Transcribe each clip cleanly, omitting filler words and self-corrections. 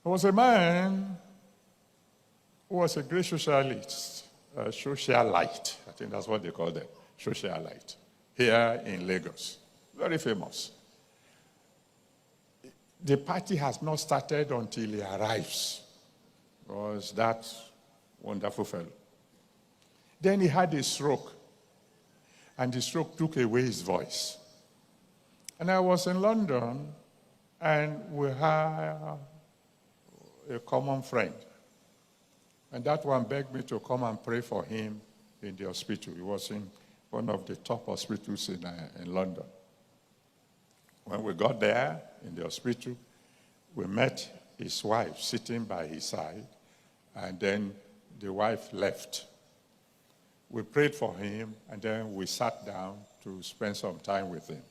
There was a man who was a great socialist, socialite. I think that's what they call them, socialite, here in Lagos. Very famous. The party has not started until he arrives. Was that wonderful fellow. Then he had a stroke, and the stroke took away his voice. And I was in London, and we had a common friend. And that one begged me to come and pray for him in the hospital. He was in one of the top hospitals in London. When we got there in the hospital, we met his wife sitting by his side, and then the wife left. We prayed for him, and then we sat down to spend some time with him.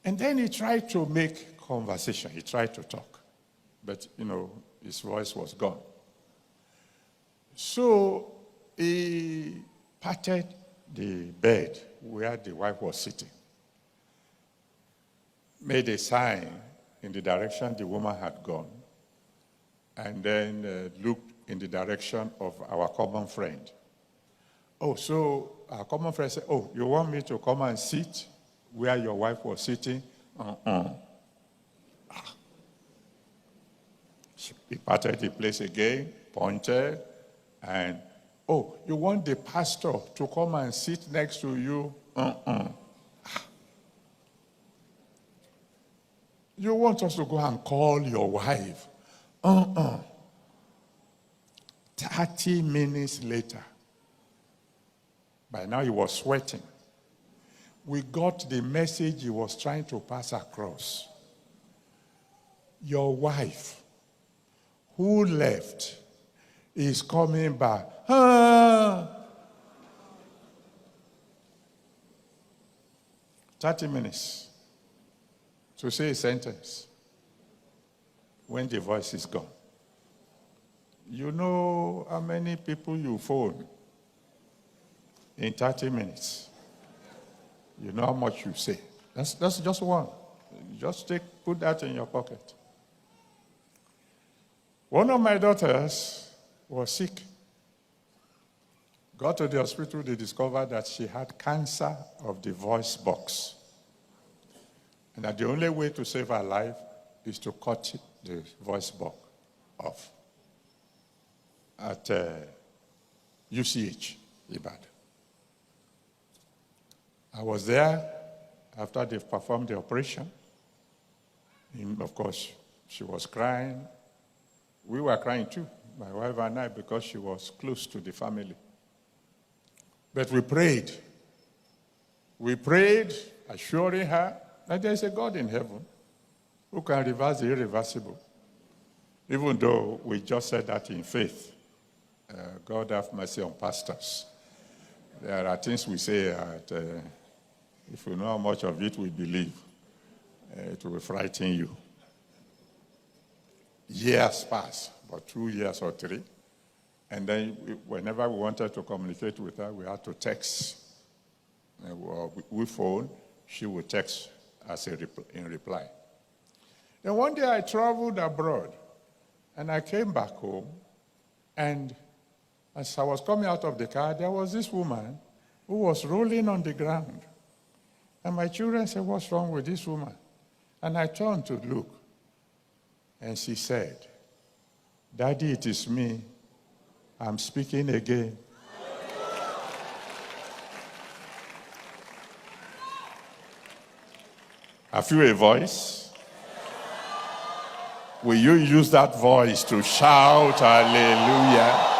And then he tried to make conversation. He tried to talk. But, his voice was gone. So he patted the bed where the wife was sitting, made a sign in the direction the woman had gone, and then looked in the direction of our common friend. Oh, so our common friend said, "Oh, you want me to come and sit where your wife was sitting?" He patted the place again, pointed, and, "Oh, you want the pastor to come and sit next to you?" "You want us to go and call your wife?" 30 minutes later, by now he was sweating, we got the message he was trying to pass across. Your wife, who left, is coming back. 30 minutes to say a sentence when the voice is gone. You know how many people you phone in 30 minutes? You know how much you say. That's just one. Just put that in your pocket. One of my daughters was sick. Got to the hospital, they discovered that she had cancer of the voice box. And that the only way to save her life is to cut the voice box off at UCH, Ibadan. I was there after they performed the operation. And of course, she was crying. We were crying too, my wife and I, because she was close to the family. But we prayed. We prayed, assuring her that there is a God in heaven who can reverse the irreversible. Even though we just said that in faith. God have mercy on pastors. There are things we say that if you know how much of it we believe, it will frighten you. Years pass, about 2 years or 3. And then whenever we wanted to communicate with her, we had to text. We phone, she would text us in reply. Then one day I traveled abroad, and I came back home, and as I was coming out of the car, there was this woman who was rolling on the ground. And my children said, "What's wrong with this woman?" And I turned to look, and she said, "Daddy, it is me. I'm speaking again." Have you a voice? Will you use that voice to shout hallelujah?